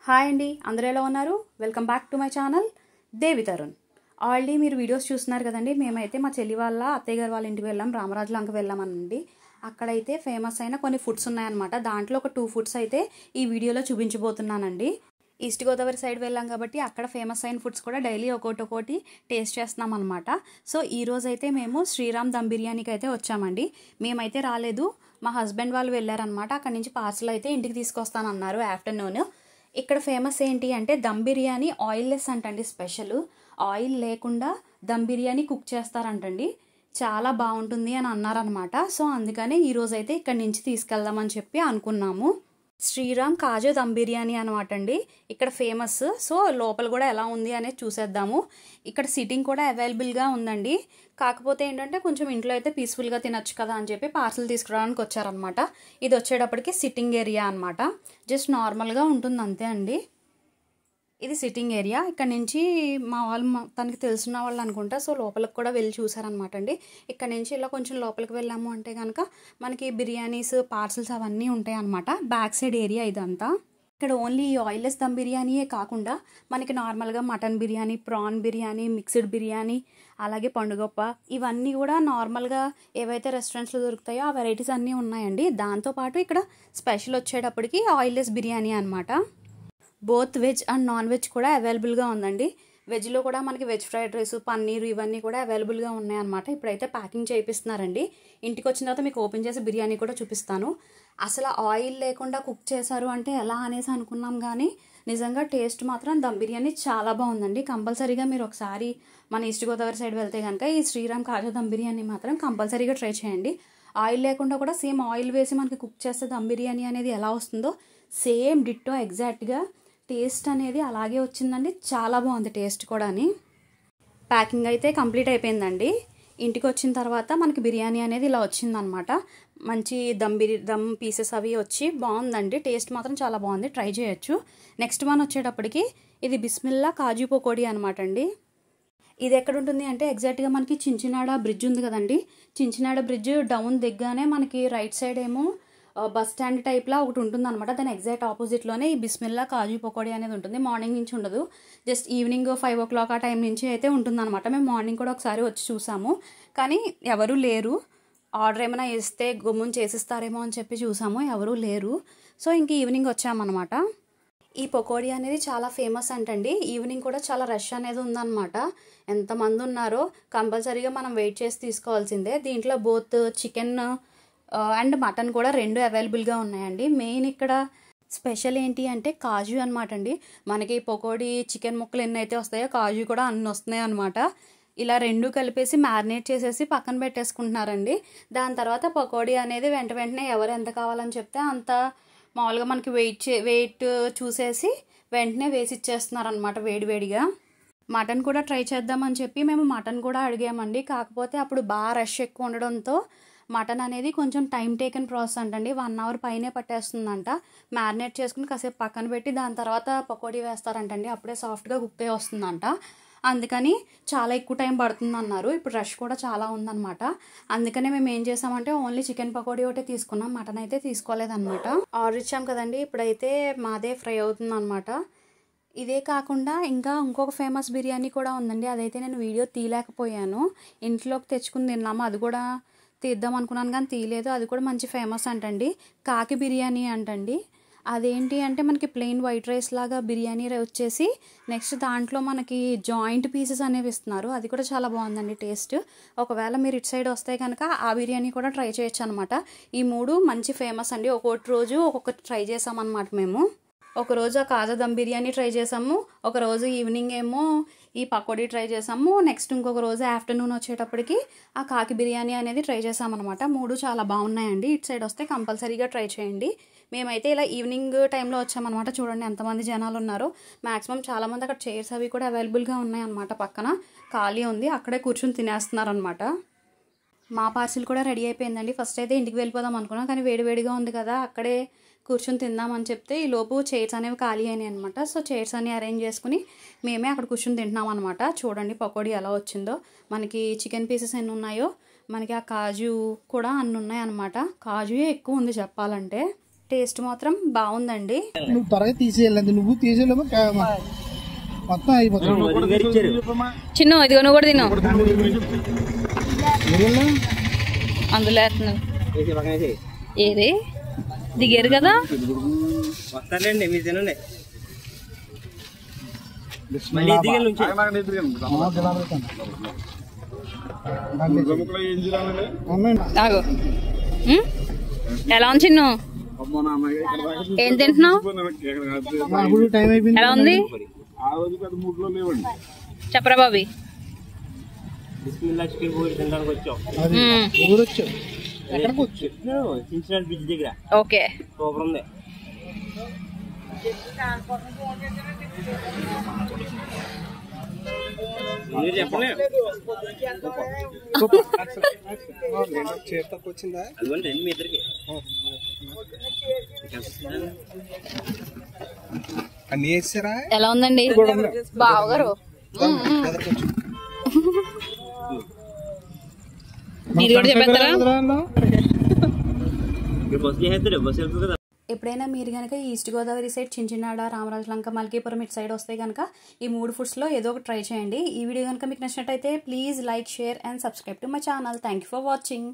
Hi అండి, అందరూ ఎలా ఉన్నారు? Welcome back to my channel Devi Tarun. Already మీరు వీడియోస్ చూస్తున్నారు కదండి. మేమైతే మా చెల్లి వాళ్ళ అత్తయ్య గారు వాళ్ళ ఇంటికి వెళ్ళాం, రామరాజులంక వెళ్ళామనండి. అక్కడైతే ఫేమస్ అయిన కొన్ని ఫుడ్స్ ఉన్నాయన్నమాట. దాంట్లో ఒక 2 ఫుడ్స్ అయితే ఈ వీడియోలో చూపించబోతున్నానండి. ఈస్ట్ గోదావరి సైడ్ వెళ్ళాం కాబట్టి అక్కడ ఫేమస్ అయిన ఫుడ్స్ కూడా డైలీ ఒక్కొక్కటి టేస్ట్ చేస్తున్నాం అనమాట. సో ఈ రోజు అయితే మేము శ్రీరామ్ దమ్ బిర్యానీకి అయితే వచ్చామండి. మేమైతే రాలేదు, మా హస్బెండ్ వాళ్ళు వెళ్ళారనమాట. అక్కడ నుంచి పార్సల్ అయితే ఇంటికి తీసుకొస్తానన్నారు ఆఫ్టర్నూన్. ఇక్కడ ఫేమస్ ఏంటి అంటే దమ్ బిర్యానీ ఆయిల్లెస్ అంటండి. స్పెషల్ ఆయిల్ లేకుండా దమ్ బిర్యానీ కుక్ చేస్తారంటండి. చాలా బాగుంటుంది అని అన్నారనమాట. సో అందుకనే ఈరోజు అయితే ఇక్కడ నుంచి తీసుకెళ్దామని చెప్పి అనుకున్నాము. శ్రీరామ్ కాజు దమ్ బిర్యానీ అనమాట అండి ఇక్కడ ఫేమస్. సో లోపల కూడా ఎలా ఉంది అనేది చూసేద్దాము. ఇక్కడ సిట్టింగ్ కూడా అవైలబుల్గా ఉందండి. కాకపోతే ఏంటంటే కొంచెం ఇంట్లో అయితే పీస్ఫుల్గా తినొచ్చు కదా అని చెప్పి పార్సల్ తీసుకురావడానికి వచ్చారనమాట. ఇది వచ్చేటప్పటికి సిట్టింగ్ ఏరియా అనమాట. జస్ట్ నార్మల్గా ఉంటుంది అంతే అండి. ఇది సిట్టింగ్ ఏరియా. ఇక్కడ నుంచి మా వాళ్ళు తనకి తెలిసిన వాళ్ళు అనుకుంటా. సో లోపలికి కూడా వెళ్ళి చూసారనమాట అండి. ఇక్కడ నుంచి ఇలా కొంచెం లోపలికి వెళ్ళాము అంటే కనుక మనకి బిర్యానీస్ పార్సల్స్ అవన్నీ ఉంటాయి అనమాట. బ్యాక్ సైడ్ ఏరియా ఇదంతా. ఇక్కడ ఓన్లీ ఆయిల్లెస్ దమ్ బిర్యానీయే కాకుండా మనకి నార్మల్గా mutton biryani, prawn biryani, mixed biryani, అలాగే పండుగప్ప, ఇవన్నీ కూడా నార్మల్గా ఏవైతే రెస్టారెంట్స్లో దొరుకుతాయో ఆ వెరైటీస్ అన్నీ ఉన్నాయండి. దాంతోపాటు ఇక్కడ స్పెషల్ వచ్చేటప్పటికి ఆయిల్లెస్ బిర్యానీ అనమాట. Both veg and non veg కూడా అవైలబుల్గా ఉందండి. వెజ్లో కూడా మనకి వెజ్ ఫ్రైడ్ రైస్, పన్నీరు ఇవన్నీ కూడా అవైలబుల్గా ఉన్నాయన్నమాట. ఇప్పుడైతే ప్యాకింగ్ చేయిస్తున్నారండి. ఇంటికి వచ్చిన తర్వాత మీకు ఓపెన్ చేసి బిర్యానీ కూడా చూపిస్తాను. అసలు ఆయిల్ లేకుండా కుక్ చేశారు అంటే ఎలా అనేసి అనుకున్నాం, కానీ నిజంగా టేస్ట్ మాత్రం దమ్ బిర్యానీ చాలా బాగుందండి. కంపల్సరీగా మీరు ఒకసారి మన ఈస్ట్ గోదావరి సైడ్ వెళ్తే కనుక ఈ శ్రీరామ్ కాజా దమ్ బిర్యానీ మాత్రం కంపల్సరీగా ట్రై చేయండి. ఆయిల్ లేకుండా కూడా సేమ్ ఆయిల్ వేసి మనకి కుక్ చేస్తే దమ్ బిర్యానీ అనేది ఎలా వస్తుందో సేమ్ డిట్టో ఎగ్జాక్ట్గా టేస్ట్ అనేది అలాగే వచ్చిందండి. చాలా బాగుంది టేస్ట్ కూడా. ప్యాకింగ్ అయితే కంప్లీట్ అయిపోయిందండి. ఇంటికి వచ్చిన తర్వాత మనకి బిర్యానీ అనేది ఇలా వచ్చిందనమాట. మంచి దమ్ పీసెస్ అవి వచ్చి బాగుందండి. టేస్ట్ మాత్రం చాలా బాగుంది, ట్రై చేయొచ్చు. నెక్స్ట్ వన్ వచ్చేటప్పటికి ఇది బిస్మిల్లా కాజు పకోడీ అనమాట అండి. ఇది ఎక్కడ ఉంటుంది అంటే ఎగ్జాక్ట్గా మనకి చించినాడ బ్రిడ్జ్ ఉంది కదండి. చించినాడ బ్రిడ్జ్ డౌన్ దిగ్గానే మనకి రైట్ సైడ్ ఏమో బస్ స్టాండ్ టైప్లా ఒకటి ఉంటుంది అనమాట. దాని ఎగ్జాక్ట్ ఆపోజిట్లోనే ఈ బిస్మిల్లా కాజు పకోడీ అనేది ఉంటుంది. మార్నింగ్ నుంచి ఉండదు, జస్ట్ ఈవినింగ్ 5 o'clock ఆ టైం నుంచి అయితే ఉంటుంది అనమాట. మేము మార్నింగ్ కూడా ఒకసారి వచ్చి చూసాము, కానీ ఎవరూ లేరు. ఆర్డర్ ఏమైనా వేస్తే గుమ్ముని చేసిస్తారేమో అని చెప్పి చూసాము, ఎవరూ లేరు. సో ఇంక ఈవినింగ్ వచ్చామన్నమాట. ఈ పకోడీ అనేది చాలా ఫేమస్ అంటండి. ఈవినింగ్ కూడా చాలా రష్ అనేది ఉందన్నమాట. ఎంతమంది ఉన్నారో కంపల్సరీగా మనం వెయిట్ చేసి తీసుకోవాల్సిందే. దీంట్లో బోత్ చికెన్ అండ్ మటన్ కూడా 2 అవైలబుల్గా ఉన్నాయండి. మెయిన్ ఇక్కడ స్పెషల్ ఏంటి అంటే కాజు అనమాట అండి. మనకి పకోడీ చికెన్ ముక్కలు ఎన్ని అయితే వస్తాయో కాజు కూడా అన్ని వస్తున్నాయి అనమాట. ఇలా 2 కలిపేసి మ్యారినేట్ చేసేసి పక్కన పెట్టేసుకుంటున్నారండి. దాని తర్వాత పకోడీ అనేది వెంటనే ఎవరు ఎంత కావాలని చెప్తే అంత మామూలుగా మనకి వెయిట్ చూసేసి వెంటనే వేసి ఇచ్చేస్తున్నారు అనమాట వేడివేడిగా. మటన్ కూడా ట్రై చేద్దామని చెప్పి మేము మటన్ కూడా అడిగామండి. కాకపోతే అప్పుడు బాగా రష్ ఎక్కువ ఉండడంతో మటన్ అనేది కొంచెం టైం టేకన్ ప్రాసెస్ అంటండి. 1 hour పైనే పట్టేస్తుందంట. మ్యారినేట్ చేసుకుని కాసేపు పక్కన పెట్టి దాని తర్వాత పకోడీ వేస్తారంటండి. అప్పుడే సాఫ్ట్గా కుక్ అయ్యి వస్తుందంట. అందుకని చాలా ఎక్కువ టైం పడుతుంది అన్నారు. ఇప్పుడు రష్ కూడా చాలా ఉందన్నమాట. అందుకనే మేము ఏం చేసామంటే ఓన్లీ చికెన్ పకోడీ ఒకటే తీసుకున్నాం, మటన్ అయితే తీసుకోలేదన్నమాట. ఆర్డర్ ఇచ్చాం కదండి, ఇప్పుడైతే మాదే ఫ్రై అవుతుంది అనమాట. ఇదే కాకుండా ఇంకా ఇంకొక ఫేమస్ బిర్యానీ కూడా ఉందండి. అదైతే నేను వీడియో తీయలేకపోయాను. ఇంట్లోకి తెచ్చుకుని తిన్నాము, అది కూడా తీద్దాం అనుకున్నాను కానీ తీయలేదు. అది కూడా మంచి ఫేమస్ అంటండి. కాకి బిర్యానీ అంటండి. అదేంటి అంటే మనకి ప్లెయిన్ వైట్ రైస్ లాగా బిర్యానీ వచ్చేసి నెక్స్ట్ దాంట్లో మనకి జాయింట్ పీసెస్ అనేవి ఇస్తున్నారు. అది కూడా చాలా బాగుందండి టేస్ట్. ఒకవేళ మీరు ఇటు సైడ్ వస్తే కనుక ఆ బిర్యానీ కూడా ట్రై చేయొచ్చు అనమాట. ఈ 3 మంచి ఫేమస్ అండి. ఒక్కొక్క రోజు ఒక్కొక్కటి ట్రై చేసామన్నమాట మేము. ఒకరోజు ఆ కాజా దమ్ బిర్యానీ ట్రై చేసాము, ఒకరోజు ఈవినింగ్ ఏమో ఈ పకోడీ ట్రై చేసాము, నెక్స్ట్ ఇంకొక రోజు ఆఫ్టర్నూన్ వచ్చేటప్పటికి ఆ కాకి బిర్యానీ అనేది ట్రై చేసామన్నమాట. 3 చాలా బాగున్నాయండి. ఇటు సైడ్ వస్తే కంపల్సరీగా ట్రై చేయండి. మేమైతే ఇలా ఈవినింగ్ టైంలో వచ్చామన్నమాట. చూడండి ఎంతమంది జనాలు ఉన్నారో. మ్యాక్సిమం చాలామంది అక్కడ చైర్స్ అవి కూడా అవైలబుల్గా ఉన్నాయన్నమాట. పక్కన ఖాళీ ఉంది, అక్కడే కూర్చొని తినేస్తున్నారనమాట. మా పార్సిల్ కూడా రెడీ అయిపోయిందండి. ఫస్ట్ అయితే ఇంటికి వెళ్ళిపోదాం అనుకున్నాం, కానీ వేడివేడిగా ఉంది కదా అక్కడే కూర్చొని తిందామని చెప్తే ఈ లోపు చైర్స్ అనేవి ఖాళీ అయినాయి అనమాట. సో చైర్స్ అన్ని అరేంజ్ చేసుకుని మేమే అక్కడ కూర్చొని తింటున్నాం అనమాట. చూడండి పకోడీ ఎలా వచ్చిందో. మనకి చికెన్ పీసెస్ ఎన్ని ఉన్నాయో మనకి ఆ కాజు కూడా అన్ని ఉన్నాయి అనమాట. కాజుయే ఎక్కువ ఉంది చెప్పాలంటే. టేస్ట్ మాత్రం బాగుందండి. నువ్వు త్వరగా తీసేయాలి, నువ్వు తీసేయలేమో మొత్తం అయిపోతుంది. చిన్న ఇదిగో నువ్వు కూడా తిను. అందులో వేస్తున్నావు ఏది దిగారు కదా. వస్తారండి మీరు తినండి. ఎలా ఉంది చిన్ను? ఏం తింటున్నావు? ఎలా ఉంది చెప్పరా బాబీ? ఓకే సూపర్ ఉంది. మీరు చెప్పండి. అదిగోండి మీ ఇద్దరికి అన్ని వేసారా? ఎలా ఉందండి బావగారు? మీరు కూడా చెప్పేస్తారా? ఎప్పుడైనా మీరు కనుక ఈస్ట్ గోదావరి సైడ్ చించినాడ, రామరాజలంక, మల్కీపురం ఇటు సైడ్ వస్తే కనుక ఈ 3 ఫుడ్స్లో ఏదో ఒకటి ట్రై చేయండి. ఈ వీడియో కనుక మీకు నచ్చినట్టయితే please like, share and subscribe to my channel. Thank you for watching.